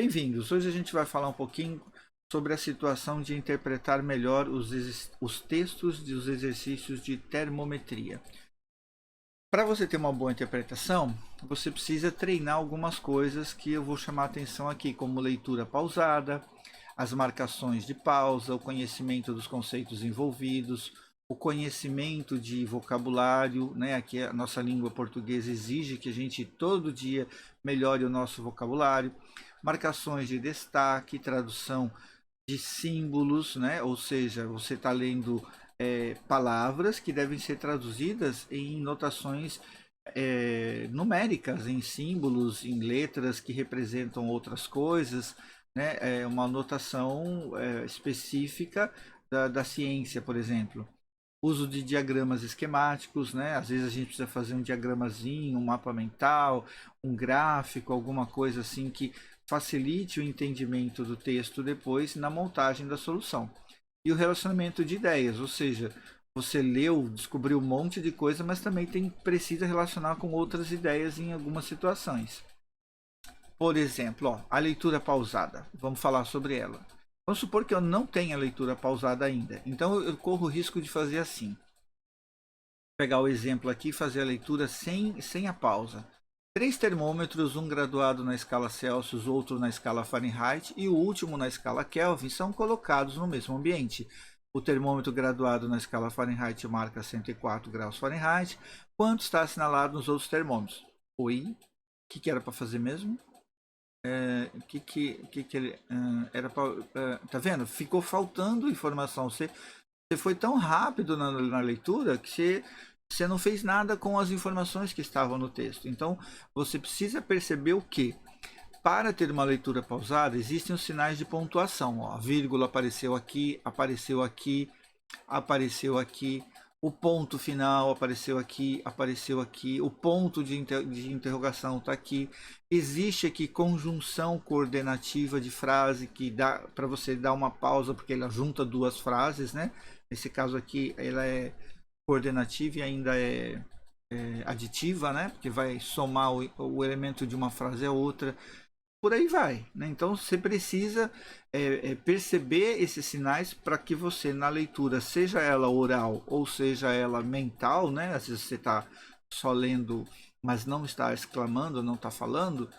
Bem-vindos! Hoje a gente vai falar um pouquinho sobre a situação de interpretar melhor os textos dos exercícios de termometria. Para você ter uma boa interpretação, você precisa treinar algumas coisas que eu vou chamar a atenção aqui, como leitura pausada, as marcações de pausa, o conhecimento dos conceitos envolvidos, o conhecimento de vocabulário, né? Aqui a nossa língua portuguesa exige que a gente todo dia melhore o nosso vocabulário, marcações de destaque, tradução de símbolos, né? Ou seja, você está lendo palavras que devem ser traduzidas em notações numéricas, em símbolos, em letras que representam outras coisas, né? Uma notação específica da ciência, por exemplo. Uso de diagramas esquemáticos, né? Às vezes a gente precisa fazer um diagramazinho, um mapa mental, um gráfico, alguma coisa assim que facilite o entendimento do texto depois na montagem da solução. E o relacionamento de ideias, ou seja, você leu, descobriu um monte de coisa, mas também precisa relacionar com outras ideias em algumas situações. Por exemplo, ó, a leitura pausada. Vamos falar sobre ela. Vamos supor que eu não tenha leitura pausada ainda. Então eu corro o risco de fazer assim. Pegar o exemplo aqui e fazer a leitura sem a pausa. 3 termômetros, um graduado na escala Celsius, outro na escala Fahrenheit e o último na escala Kelvin, são colocados no mesmo ambiente. O termômetro graduado na escala Fahrenheit marca 104 graus Fahrenheit. Quanto está assinalado nos outros termômetros? Oi? O que era para fazer mesmo? Que ele era para... tá vendo? Ficou faltando informação. Você foi tão rápido na leitura que você não fez nada com as informações que estavam no texto. Então, você precisa perceber o que? Para ter uma leitura pausada, existem os sinais de pontuação. Ó, a vírgula apareceu aqui, apareceu aqui, apareceu aqui. O ponto final apareceu aqui, o ponto de interrogação está aqui. Existe aqui conjunção coordenativa de frase que dá para você dar uma pausa, porque ela junta duas frases, né? Nesse caso aqui, ela é coordenativa e ainda é aditiva, né? Porque vai somar o elemento de uma frase a outra. Por aí vai, né? Então você precisa perceber esses sinais para que você na leitura, seja ela oral ou seja ela mental, né? Às vezes você está só lendo, mas não está exclamando, não está falando,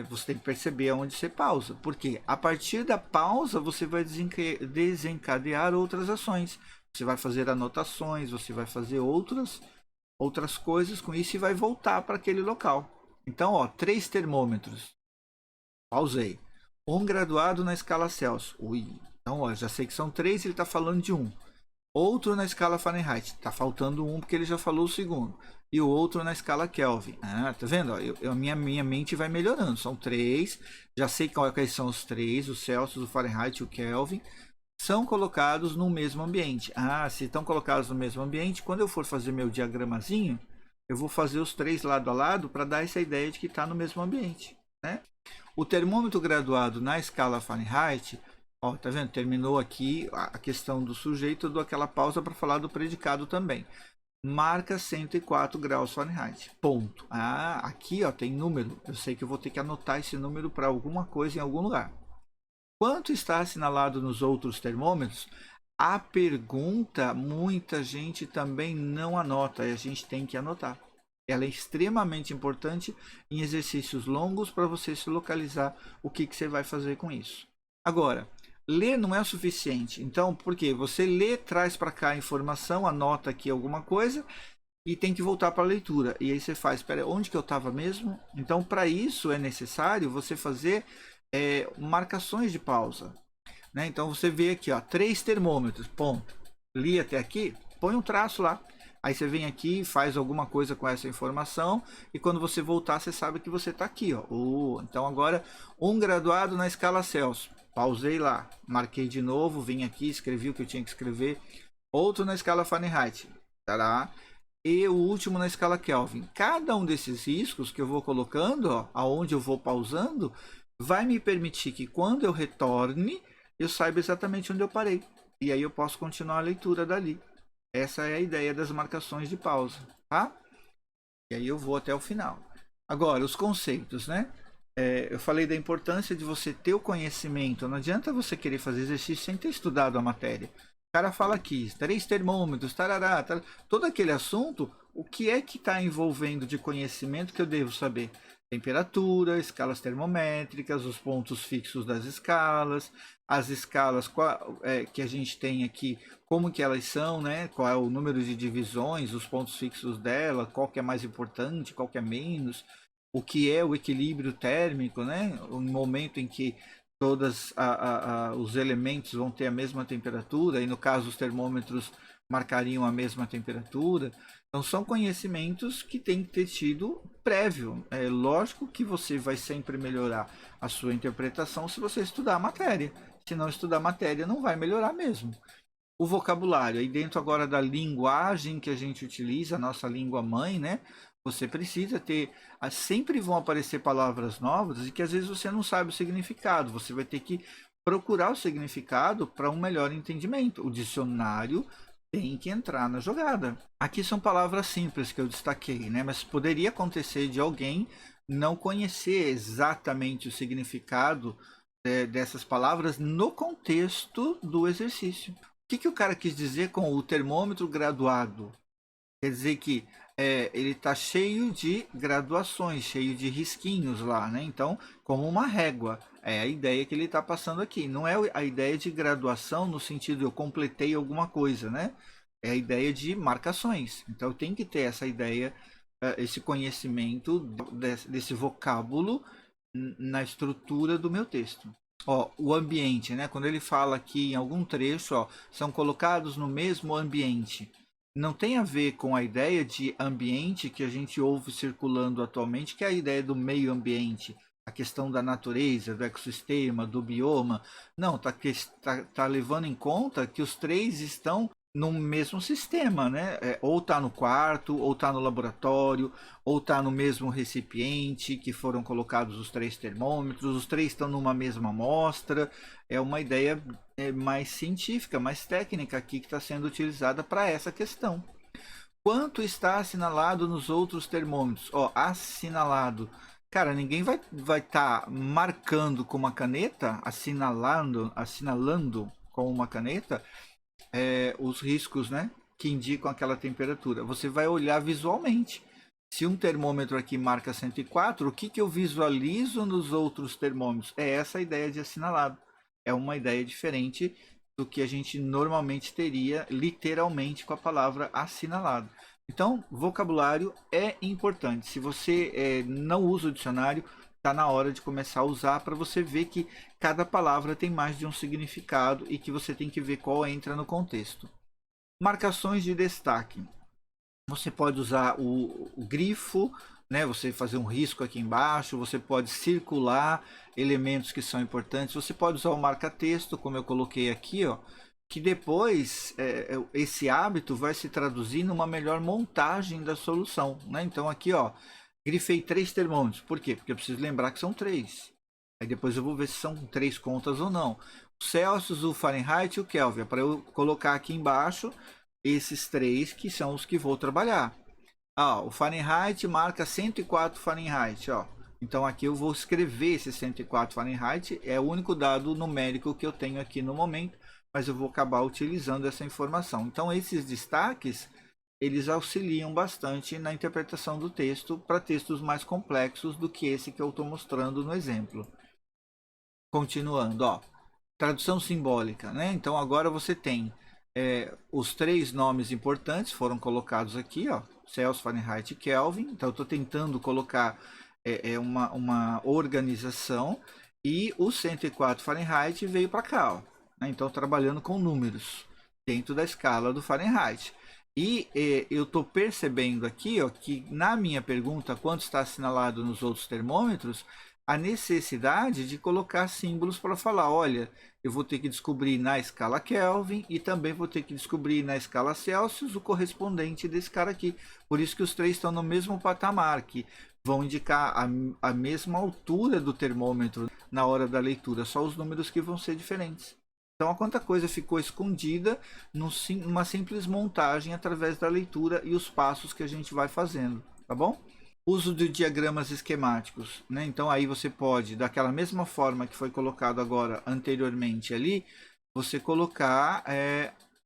você tem que perceber aonde você pausa, porque a partir da pausa você vai desencadear outras ações, você vai fazer anotações, você vai fazer outras coisas com isso e vai voltar para aquele local. Então, ó, 3 termômetros. Pausei. Um graduado na escala Celsius. Ui. Então, ó, já sei que são 3, ele está falando de um. Outro na escala Fahrenheit. Está faltando um porque ele já falou o segundo. E o outro na escala Kelvin. Ah, tá vendo? Ó, minha mente vai melhorando. São 3. Já sei quais são os 3. O Celsius, o Fahrenheit e o Kelvin. São colocados no mesmo ambiente. Ah, se estão colocados no mesmo ambiente, quando eu for fazer meu diagramazinho, eu vou fazer os 3 lado a lado para dar essa ideia de que está no mesmo ambiente, né? O termômetro graduado na escala Fahrenheit, ó, tá vendo? Terminou aqui a questão do sujeito, eu dou aquela pausa para falar do predicado também. Marca 104 graus Fahrenheit. Ponto. Ah, aqui ó, tem número. Eu sei que eu vou ter que anotar esse número para alguma coisa em algum lugar. Quanto está assinalado nos outros termômetros? A pergunta, muita gente também não anota, e a gente tem que anotar. Ela é extremamente importante em exercícios longos para você se localizar o que você vai fazer com isso. Agora, ler não é o suficiente. Então, por quê? Você lê, traz para cá a informação, anota aqui alguma coisa e tem que voltar para a leitura. E aí você faz, espera, onde que eu estava mesmo? Então, para isso é necessário você fazer marcações de pausa. Né? Então, você vê aqui, ó, 3 termômetros, ponto. Li até aqui, põe um traço lá. Aí você vem aqui, faz alguma coisa com essa informação e quando você voltar, você sabe que você está aqui. Ó. Então agora, um graduado na escala Celsius. Pausei lá, marquei de novo, vim aqui, escrevi o que eu tinha que escrever. Outro na escala Fahrenheit. Tará. E o último na escala Kelvin. Cada um desses riscos que eu vou colocando, ó, aonde eu vou pausando, vai me permitir que quando eu retorne, eu saiba exatamente onde eu parei. E aí eu posso continuar a leitura dali. Essa é a ideia das marcações de pausa, tá? E aí eu vou até o final. Agora, os conceitos, né? Eu falei da importância de você ter o conhecimento. Não adianta você querer fazer exercício sem ter estudado a matéria. O cara fala aqui, 3 termômetros, tarará, tarará, todo aquele assunto, o que é que está envolvendo de conhecimento que eu devo saber? Temperatura, escalas termométricas, os pontos fixos das escalas, as escalas que a gente tem aqui, como que elas são, né? Qual é o número de divisões, os pontos fixos dela, qual que é mais importante, qual que é menos, o que é o equilíbrio térmico, né? O momento em que todos os elementos vão ter a mesma temperatura, e no caso os termômetros marcariam a mesma temperatura. Então são conhecimentos que tem que ter tido prévio. É lógico que você vai sempre melhorar a sua interpretação se você estudar a matéria. Se não estudar a matéria, não vai melhorar mesmo. O vocabulário, aí dentro agora da linguagem que a gente utiliza, a nossa língua mãe, né? Você precisa ter. Sempre vão aparecer palavras novas e que às vezes você não sabe o significado. Você vai ter que procurar o significado para um melhor entendimento. O dicionário tem que entrar na jogada. Aqui são palavras simples que eu destaquei, né? Mas poderia acontecer de alguém não conhecer exatamente o significado dessas palavras no contexto do exercício. O que o cara quis dizer com o termômetro graduado? Quer dizer que ele está cheio de graduações, cheio de risquinhos lá, né? Então, como uma régua. É a ideia que ele está passando aqui. Não é a ideia de graduação no sentido eu completei alguma coisa, né? É a ideia de marcações. Então, tem que ter essa ideia, esse conhecimento desse vocábulo na estrutura do meu texto. Ó, o ambiente, né? Quando ele fala aqui em algum trecho, ó, são colocados no mesmo ambiente. Não tem a ver com a ideia de ambiente que a gente ouve circulando atualmente, que é a ideia do meio ambiente, a questão da natureza, do ecossistema, do bioma. Não, tá levando em conta que os três estão no mesmo sistema, né? Ou está no quarto, ou está no laboratório, ou está no mesmo recipiente que foram colocados os 3 termômetros, os três estão numa mesma amostra. É uma ideia mais científica, mais técnica aqui que está sendo utilizada para essa questão. Quanto está assinalado nos outros termômetros? Ó, assinalado. Cara, ninguém vai tá marcando com uma caneta, assinalando com uma caneta os riscos, né, que indicam aquela temperatura. Você vai olhar visualmente. Se um termômetro aqui marca 104, o que eu visualizo nos outros termômetros? É essa a ideia de assinalado. É uma ideia diferente do que a gente normalmente teria literalmente com a palavra assinalado. Então, vocabulário é importante. Se você não usa o dicionário, está na hora de começar a usar para você ver que cada palavra tem mais de um significado e que você tem que ver qual entra no contexto. Marcações de destaque. Você pode usar o grifo, né? Você fazer um risco aqui embaixo, você pode circular elementos que são importantes, você pode usar o marca-texto, como eu coloquei aqui, ó, que depois esse hábito vai se traduzir numa melhor montagem da solução, né? Então aqui, ó, grifei 3 termômetros. Por quê? Porque eu preciso lembrar que são 3. Aí depois eu vou ver se são 3 contas ou não. O Celsius, o Fahrenheit e o Kelvin. É para eu colocar aqui embaixo esses 3 que são os que vou trabalhar. O Fahrenheit marca 104 Fahrenheit. Ó. Então aqui eu vou escrever esse 104 Fahrenheit. É o único dado numérico que eu tenho aqui no momento. Mas eu vou acabar utilizando essa informação. Então esses destaques eles auxiliam bastante na interpretação do texto para textos mais complexos do que esse que eu estou mostrando no exemplo. Continuando, ó, tradução simbólica, né? Então agora você tem os 3 nomes importantes foram colocados aqui, ó, Celsius, Fahrenheit e Kelvin. Então eu estou tentando colocar uma organização e o 104 Fahrenheit veio para cá, ó, né? Então trabalhando com números dentro da escala do Fahrenheit. E eu estou percebendo aqui, ó, que na minha pergunta, quanto está assinalado nos outros termômetros, a necessidade de colocar símbolos para falar, olha, eu vou ter que descobrir na escala Kelvin e também vou ter que descobrir na escala Celsius o correspondente desse cara aqui. Por isso que os 3 estão no mesmo patamar, que vão indicar a mesma altura do termômetro na hora da leitura, só os números que vão ser diferentes. Então, a quanta coisa ficou escondida numa simples montagem através da leitura e os passos que a gente vai fazendo, tá bom? Uso de diagramas esquemáticos, né? Então aí você pode, daquela mesma forma que foi colocado agora anteriormente ali, você colocar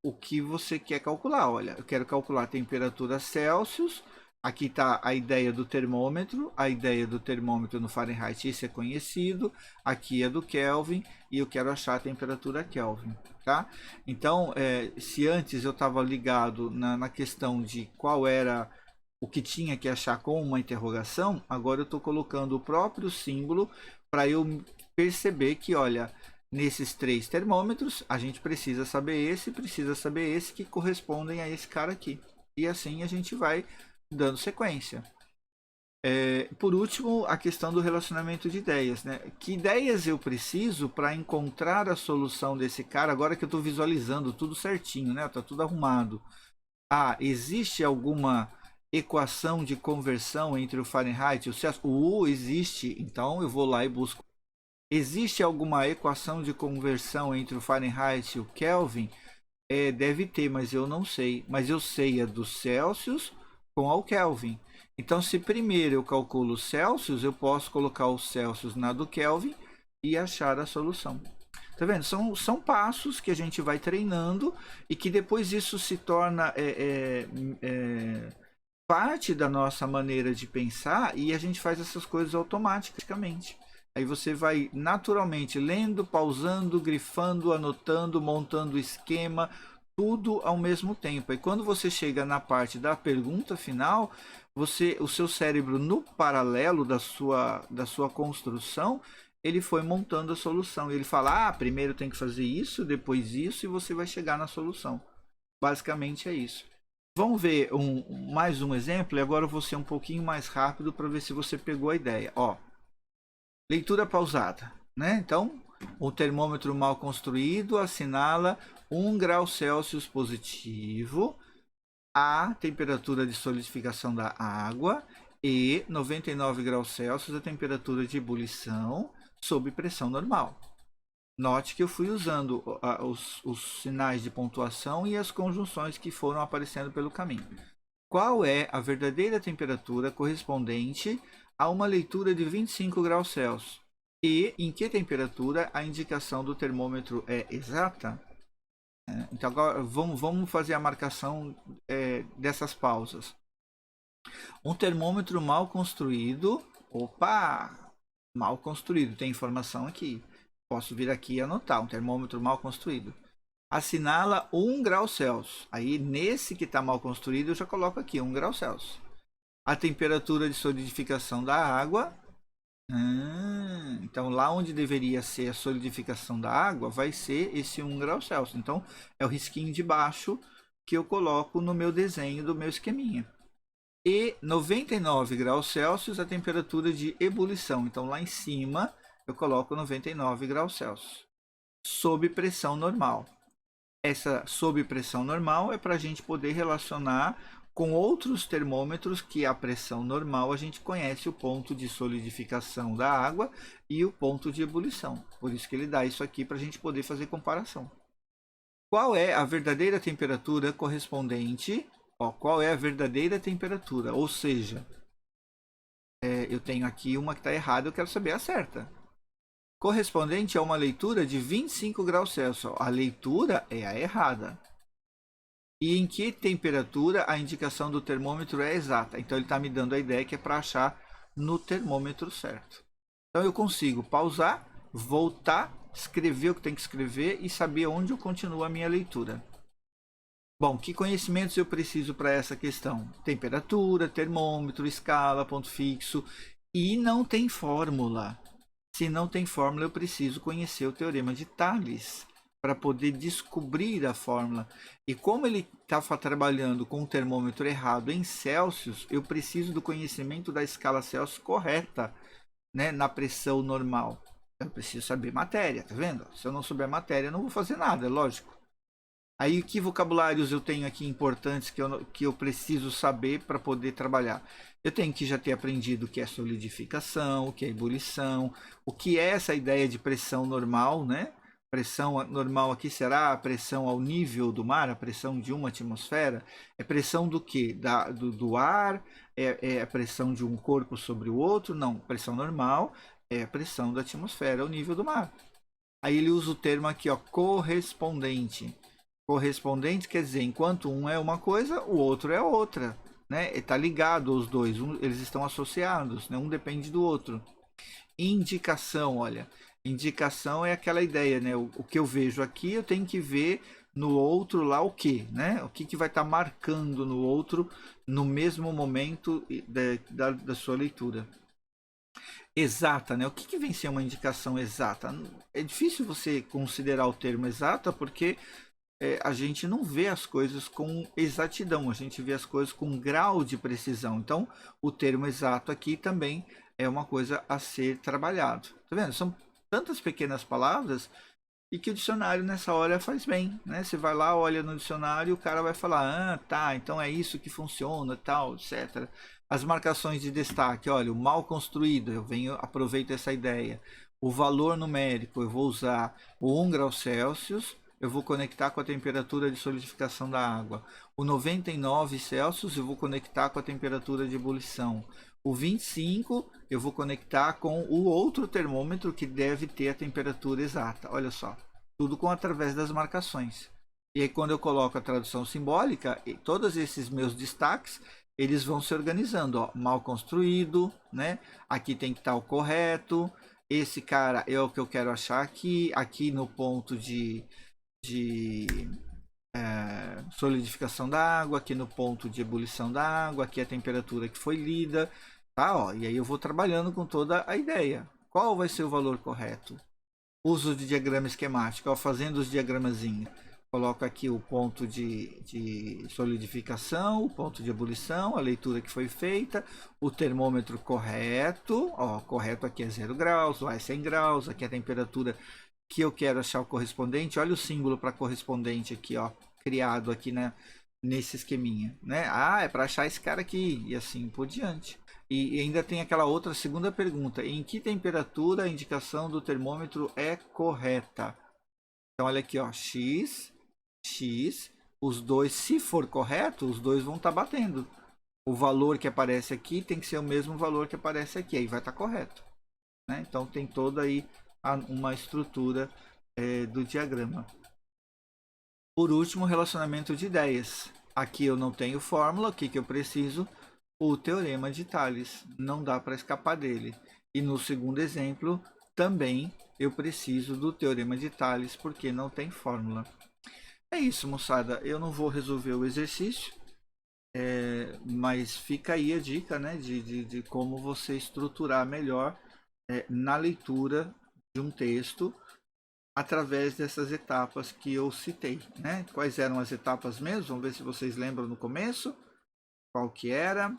o que você quer calcular. Olha, eu quero calcular a temperatura Celsius. Aqui está a ideia do termômetro, a ideia do termômetro no Fahrenheit, isso é conhecido. Aqui é do Kelvin e eu quero achar a temperatura Kelvin, tá? Então, se antes eu estava ligado na questão de qual era o que tinha que achar com uma interrogação, agora eu estou colocando o próprio símbolo para eu perceber que, olha, nesses 3 termômetros, a gente precisa saber esse que correspondem a esse cara aqui. E assim a gente vai dando sequência. Por último, a questão do relacionamento de ideias, né? Que ideias eu preciso para encontrar a solução desse cara, agora que eu estou visualizando tudo certinho, né? Está tudo arrumado. Existe alguma equação de conversão entre o Fahrenheit e o Celsius? Existe, então eu vou lá e busco. Existe alguma equação de conversão entre o Fahrenheit e o Kelvin? Deve ter, mas eu não sei. Mas eu sei a do Celsius com o Kelvin. Então, se primeiro eu calculo o Celsius, eu posso colocar o Celsius na do Kelvin e achar a solução. Tá vendo? São passos que a gente vai treinando e que depois isso se torna parte da nossa maneira de pensar e a gente faz essas coisas automaticamente. Aí você vai naturalmente lendo, pausando, grifando, anotando, montando esquema, tudo ao mesmo tempo. E quando você chega na parte da pergunta final, o seu cérebro no paralelo da sua construção, ele foi montando a solução. Ele fala, primeiro tem que fazer isso, depois isso, e você vai chegar na solução. Basicamente é isso. Vamos ver mais um exemplo, e agora eu vou ser um pouquinho mais rápido para ver se você pegou a ideia. Leitura pausada, né? Então, o termômetro mal construído assinala 1 grau Celsius positivo, a temperatura de solidificação da água e 99 graus Celsius a temperatura de ebulição sob pressão normal. Note que eu fui usando os sinais de pontuação e as conjunções que foram aparecendo pelo caminho. Qual é a verdadeira temperatura correspondente a uma leitura de 25 graus Celsius? E em que temperatura a indicação do termômetro é exata? Então agora vamos fazer a marcação dessas pausas. Um termômetro mal construído. Mal construído, tem informação aqui. Posso vir aqui e anotar, um termômetro mal construído. Assinala 1 grau Celsius. Aí nesse que está mal construído eu já coloco aqui 1 grau Celsius. A temperatura de solidificação da água. Então lá onde deveria ser a solidificação da água vai ser esse 1 grau Celsius. Então é o risquinho de baixo que eu coloco no meu desenho do meu esqueminha. E 99 graus Celsius a temperatura de ebulição. Então lá em cima eu coloco 99 graus Celsius. Sob pressão normal. Essa sob pressão normal é para a gente poder relacionar com outros termômetros que a pressão normal a gente conhece o ponto de solidificação da água e o ponto de ebulição. Por isso que ele dá isso aqui para a gente poder fazer comparação. Qual é a verdadeira temperatura correspondente? Qual é a verdadeira temperatura? Ou seja, eu tenho aqui uma que está errada, eu quero saber a certa. Correspondente a uma leitura de 25 graus Celsius. A leitura é a errada. E em que temperatura a indicação do termômetro é exata? Então ele está me dando a ideia que é para achar no termômetro certo. Então eu consigo pausar, voltar, escrever o que tem que escrever e saber onde eu continuo a minha leitura. Bom, que conhecimentos eu preciso para essa questão? Temperatura, termômetro, escala, ponto fixo. E não tem fórmula. Se não tem fórmula, eu preciso conhecer o teorema de Thales para poder descobrir a fórmula. E como ele estava trabalhando com o termômetro errado em Celsius, eu preciso do conhecimento da escala Celsius correta, né, na pressão normal. Eu preciso saber matéria, tá vendo? Se eu não souber matéria, eu não vou fazer nada, é lógico. Aí, que vocabulários eu tenho aqui importantes que eu preciso saber para poder trabalhar? Eu tenho que já ter aprendido o que é solidificação, o que é ebulição, o que é essa ideia de pressão normal, né? Pressão normal aqui será a pressão ao nível do mar, a pressão de uma atmosfera? É pressão do quê? Do ar? É a pressão de um corpo sobre o outro? Não, pressão normal é a pressão da atmosfera ao nível do mar. Aí ele usa o termo aqui, ó, correspondente. Correspondente quer dizer, enquanto um é uma coisa, o outro é outra. Né? Está ligado os dois, eles estão associados, né? Um depende do outro. Indicação, olha, indicação é aquela ideia, né? O que eu vejo aqui, eu tenho que ver no outro lá o que, né? O que vai estar marcando no outro no mesmo momento da sua leitura. Exata, né? O que vem ser uma indicação exata? É difícil você considerar o termo exata porque a gente não vê as coisas com exatidão, a gente vê as coisas com grau de precisão. Então, o termo exato aqui também é uma coisa a ser trabalhado. Tá vendo? São tantas pequenas palavras e que o dicionário nessa hora faz bem, né? Você vai lá, olha no dicionário e o cara vai falar, ah, tá, então é isso que funciona, tal, etc. As marcações de destaque, olha, o mal construído, eu venho, aproveito essa ideia. O valor numérico, eu vou usar o 1 grau Celsius, eu vou conectar com a temperatura de solidificação da água. O 99 Celsius, eu vou conectar com a temperatura de ebulição. O 25 eu vou conectar com o outro termômetro que deve ter a temperatura exata. Olha só, tudo através das marcações. E aí quando eu coloco a tradução simbólica, todos esses meus destaques, eles vão se organizando. Ó, mal construído, né? Aqui tem que estar o correto. Esse cara é o que eu quero achar aqui. Aqui no ponto de solidificação da água, aqui no ponto de ebulição da água, aqui a temperatura que foi lida, tá? Ó, e aí eu vou trabalhando com toda a ideia. Qual vai ser o valor correto? Uso de diagrama esquemático, ó, fazendo os diagramazinhos. Coloco aqui o ponto de solidificação, o ponto de ebulição, a leitura que foi feita, o termômetro correto, ó, correto aqui é 0 graus, lá é 100 graus, aqui é a temperatura que eu quero achar o correspondente. Olha o símbolo para correspondente aqui, ó, criado aqui, né, nesse esqueminha, né? Ah, é para achar esse cara aqui e assim por diante. E ainda tem aquela outra segunda pergunta: em que temperatura a indicação do termômetro é correta? Então olha aqui, ó, x, os dois, se for correto, os dois vão estar batendo. O valor que aparece aqui tem que ser o mesmo valor que aparece aqui, aí vai estar correto, né? Então tem toda aí uma estrutura do diagrama. Por último, relacionamento de ideias. Aqui eu não tenho fórmula, o que eu preciso? O teorema de Tales, não dá para escapar dele. E no segundo exemplo, também eu preciso do teorema de Tales, porque não tem fórmula. É isso, moçada. Eu não vou resolver o exercício, mas fica aí a dica, né, de como você estruturar melhor na leitura de um texto através dessas etapas que eu citei, né? Quais eram as etapas mesmo? Vamos ver se vocês lembram no começo. Qual que era?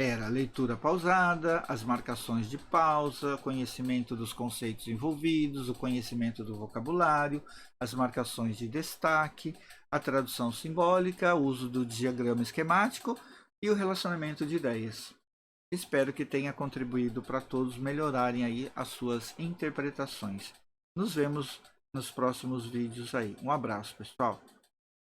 Era leitura pausada, as marcações de pausa, conhecimento dos conceitos envolvidos, o conhecimento do vocabulário, as marcações de destaque, a tradução simbólica, o uso do diagrama esquemático e o relacionamento de ideias. Espero que tenha contribuído para todos melhorarem aí as suas interpretações. Nos vemos nos próximos vídeos aí. Um abraço, pessoal.